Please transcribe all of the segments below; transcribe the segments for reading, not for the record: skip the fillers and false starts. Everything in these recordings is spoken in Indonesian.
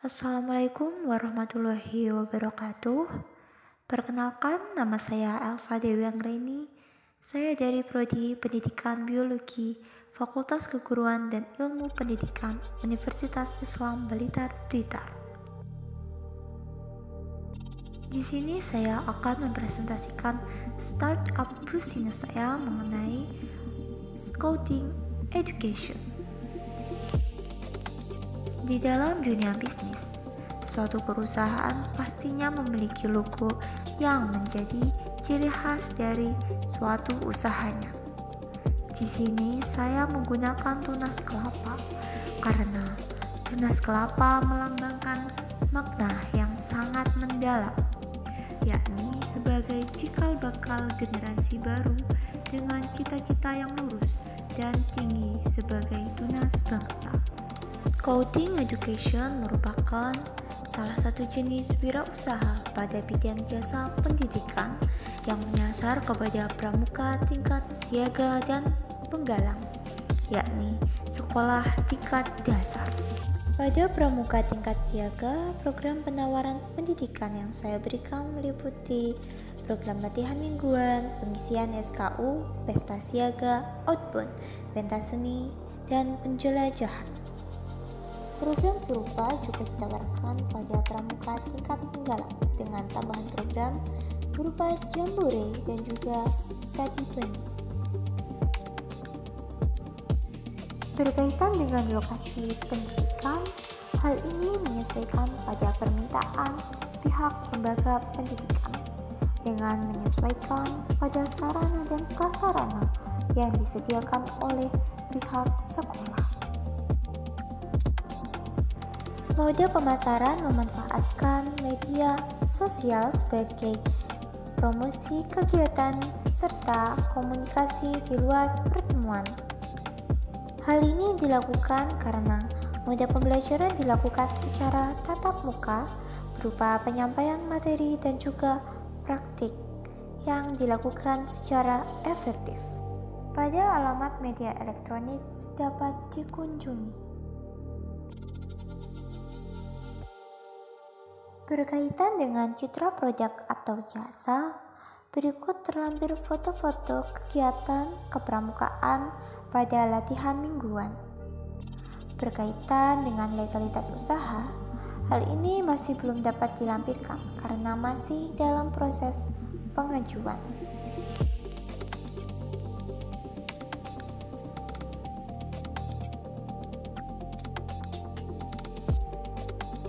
Assalamualaikum warahmatullahi wabarakatuh. Perkenalkan, nama saya Elsa Dewi Anggreni. Saya dari Prodi Pendidikan Biologi, Fakultas Keguruan dan Ilmu Pendidikan, Universitas Islam Blitar, Blitar. Di sini saya akan mempresentasikan startup bisnis saya mengenai scouting education. Di dalam dunia bisnis, suatu perusahaan pastinya memiliki logo yang menjadi ciri khas dari suatu usahanya. Di sini saya menggunakan tunas kelapa karena tunas kelapa melambangkan makna yang sangat mendalam, yakni sebagai cikal bakal generasi baru dengan cita-cita yang lurus dan tinggi sebagai tunas bangsa. Scouting education merupakan salah satu jenis wirausaha pada bidang jasa pendidikan yang menyasar kepada pramuka tingkat siaga dan penggalang, yakni sekolah tingkat dasar. Pada pramuka tingkat siaga, program penawaran pendidikan yang saya berikan meliputi program latihan mingguan, pengisian SKU, pesta siaga, outbound, pentas seni, dan penjelajahan. Program serupa juga ditawarkan pada pramuka tingkat penggalang dengan tambahan program berupa jambore dan juga study planning. Berkaitan dengan lokasi pendidikan, hal ini menyesuaikan pada permintaan pihak lembaga pendidikan dengan menyesuaikan pada sarana dan prasarana yang disediakan oleh pihak sekolah. Mode pemasaran memanfaatkan media sosial sebagai promosi kegiatan serta komunikasi di luar pertemuan. Hal ini dilakukan karena mode pembelajaran dilakukan secara tatap muka berupa penyampaian materi dan juga praktik yang dilakukan secara efektif. Pada alamat media elektronik dapat dikunjungi. Berkaitan dengan citra produk atau jasa, berikut terlampir foto-foto kegiatan kepramukaan pada latihan mingguan. Berkaitan dengan legalitas usaha, hal ini masih belum dapat dilampirkan karena masih dalam proses pengajuan.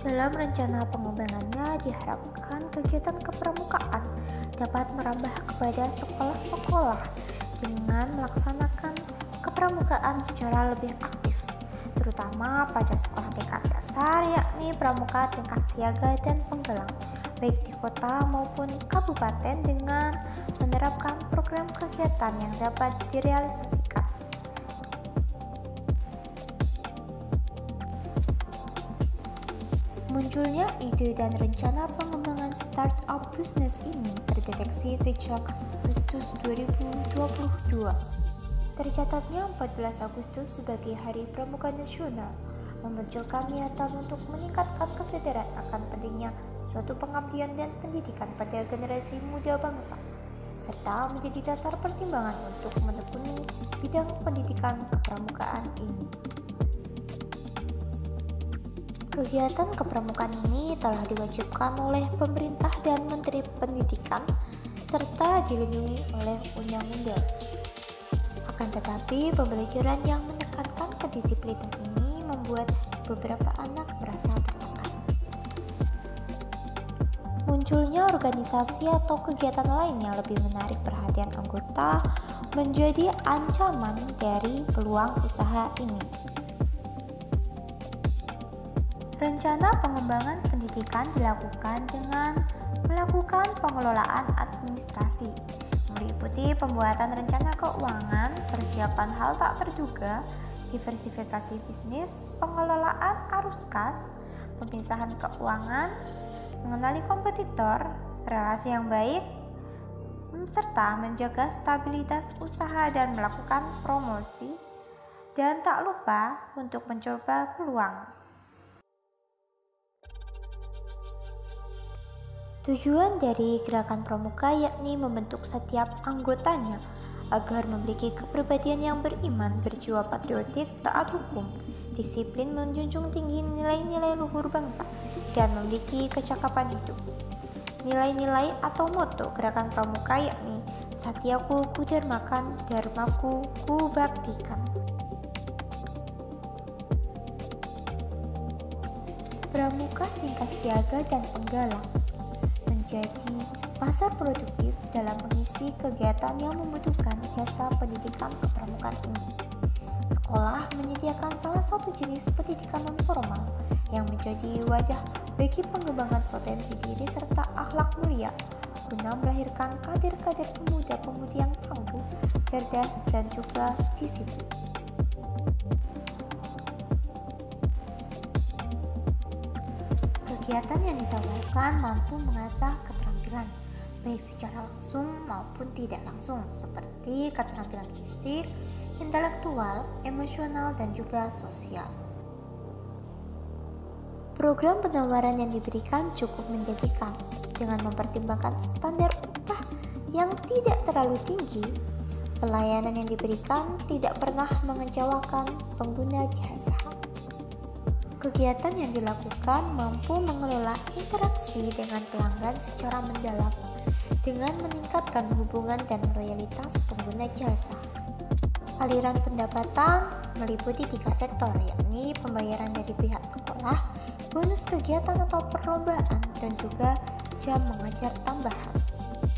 Dalam rencana pengembangannya diharapkan kegiatan kepramukaan dapat merambah kepada sekolah-sekolah dengan melaksanakan kepramukaan secara lebih aktif, terutama pada sekolah tingkat dasar yakni pramuka tingkat siaga dan penggalang, baik di kota maupun kabupaten dengan menerapkan program kegiatan yang dapat direalisasikan. Munculnya ide dan rencana pengembangan startup bisnis ini terdeteksi sejak Agustus 2022. Tercatatnya 14 Agustus sebagai Hari Pramuka Nasional memunculkan niatan untuk meningkatkan kesadaran akan pentingnya suatu pengabdian dan pendidikan pada generasi muda bangsa, serta menjadi dasar pertimbangan untuk menekuni bidang pendidikan kepramukaan ini. Kegiatan kepramukaan ini telah diwajibkan oleh pemerintah dan Menteri Pendidikan serta dilindungi oleh undang-undang. Akan tetapi, pembelajaran yang menekankan kedisiplinan ini membuat beberapa anak merasa tertekan. Munculnya organisasi atau kegiatan lain yang lebih menarik perhatian anggota menjadi ancaman dari peluang usaha ini. Rencana pengembangan pendidikan dilakukan dengan melakukan pengelolaan administrasi, meliputi pembuatan rencana keuangan, persiapan hal tak terduga, diversifikasi bisnis, pengelolaan arus kas, pemisahan keuangan, mengenali kompetitor, relasi yang baik, serta menjaga stabilitas usaha dan melakukan promosi, dan tak lupa untuk mencoba peluang. Tujuan dari gerakan pramuka yakni membentuk setiap anggotanya agar memiliki kepribadian yang beriman, berjiwa patriotik, taat hukum, disiplin, menjunjung tinggi nilai-nilai luhur bangsa, dan memiliki kecakapan hidup. Nilai-nilai atau moto gerakan pramuka yakni Satyaku Kudarmakan, Dharmaku Kubaktikan. Pramuka tingkat siaga dan penggalang menjadi pasar produktif dalam mengisi kegiatan yang membutuhkan jasa pendidikan kepramukaan ini. Sekolah menyediakan salah satu jenis pendidikan non-formal yang menjadi wadah bagi pengembangan potensi diri serta akhlak mulia guna melahirkan kader-kader pemuda-pemudi yang tangguh, cerdas, dan juga disiplin. Kegiatan yang ditawarkan mampu mengasah keterampilan, baik secara langsung maupun tidak langsung, seperti keterampilan fisik, intelektual, emosional, dan juga sosial. Program penawaran yang diberikan cukup menjanjikan dengan mempertimbangkan standar upah yang tidak terlalu tinggi. Pelayanan yang diberikan tidak pernah mengecewakan pengguna jasa. Kegiatan yang dilakukan mampu mengelola interaksi dengan pelanggan secara mendalam dengan meningkatkan hubungan dan loyalitas pengguna jasa. Aliran pendapatan meliputi 3 sektor, yakni pembayaran dari pihak sekolah, bonus kegiatan atau perlombaan, dan juga jam mengajar tambahan.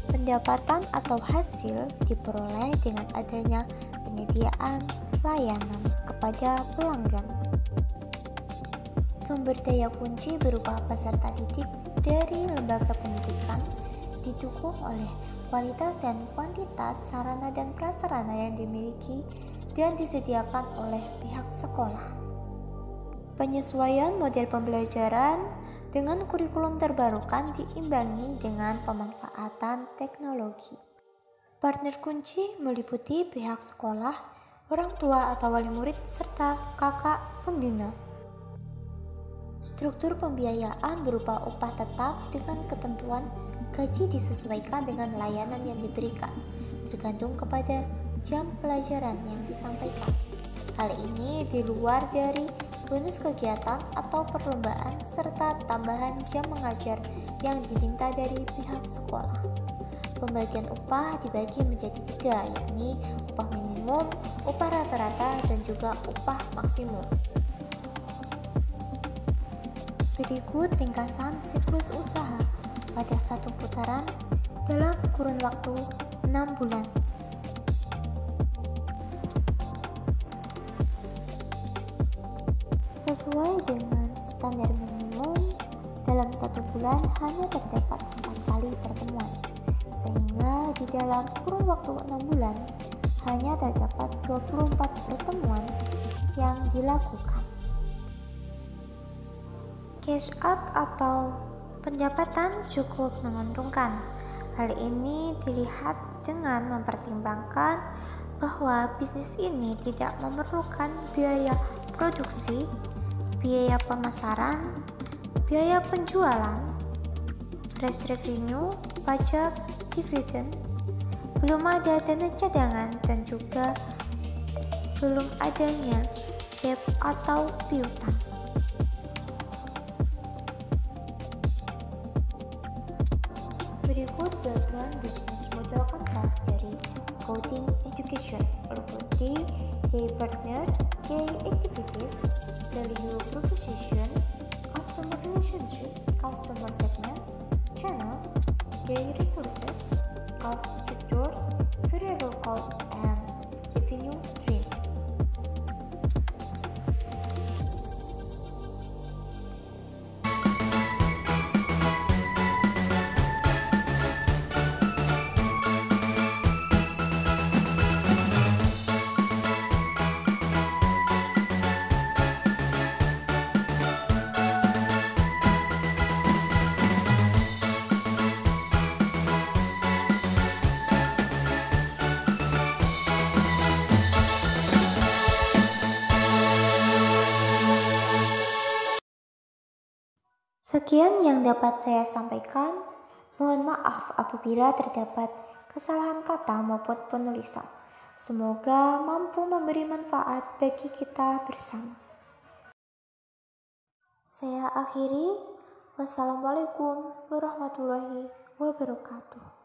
Pendapatan atau hasil diperoleh dengan adanya penyediaan layanan kepada pelanggan. Sumber daya kunci berupa peserta didik dari lembaga pendidikan didukung oleh kualitas dan kuantitas sarana dan prasarana yang dimiliki dan disediakan oleh pihak sekolah. Penyesuaian model pembelajaran dengan kurikulum terbarukan diimbangi dengan pemanfaatan teknologi. Partner kunci meliputi pihak sekolah, orang tua atau wali murid, serta kakak pembina. Struktur pembiayaan berupa upah tetap dengan ketentuan gaji disesuaikan dengan layanan yang diberikan, tergantung kepada jam pelajaran yang disampaikan. Hal ini di luar dari bonus kegiatan atau perlombaan serta tambahan jam mengajar yang diminta dari pihak sekolah. Pembagian upah dibagi menjadi 3, yakni upah minimum, upah rata-rata, dan juga upah maksimum. Berikut ringkasan siklus usaha pada satu putaran dalam kurun waktu 6 bulan. Sesuai dengan standar minimum, dalam 1 bulan hanya terdapat 4 kali pertemuan, sehingga di dalam kurun waktu 6 bulan hanya terdapat 24 pertemuan yang dilakukan. Cash out atau pendapatan cukup menguntungkan. Hal ini dilihat dengan mempertimbangkan bahwa bisnis ini tidak memerlukan biaya produksi, biaya pemasaran, biaya penjualan, fresh revenue, pajak, dividen, belum ada dana cadangan, dan juga belum adanya debt atau piutang. Berikut background bisnis model kanvas dari Scouting Education meliputi key partners, key activities, value proposition, customer relationship, customer segments, channels, key resources, cost structures, variable cost, and revenue streams. Sekian yang dapat saya sampaikan. Mohon maaf apabila terdapat kesalahan kata maupun penulisan. Semoga mampu memberi manfaat bagi kita bersama. Saya akhiri. Wassalamualaikum warahmatullahi wabarakatuh.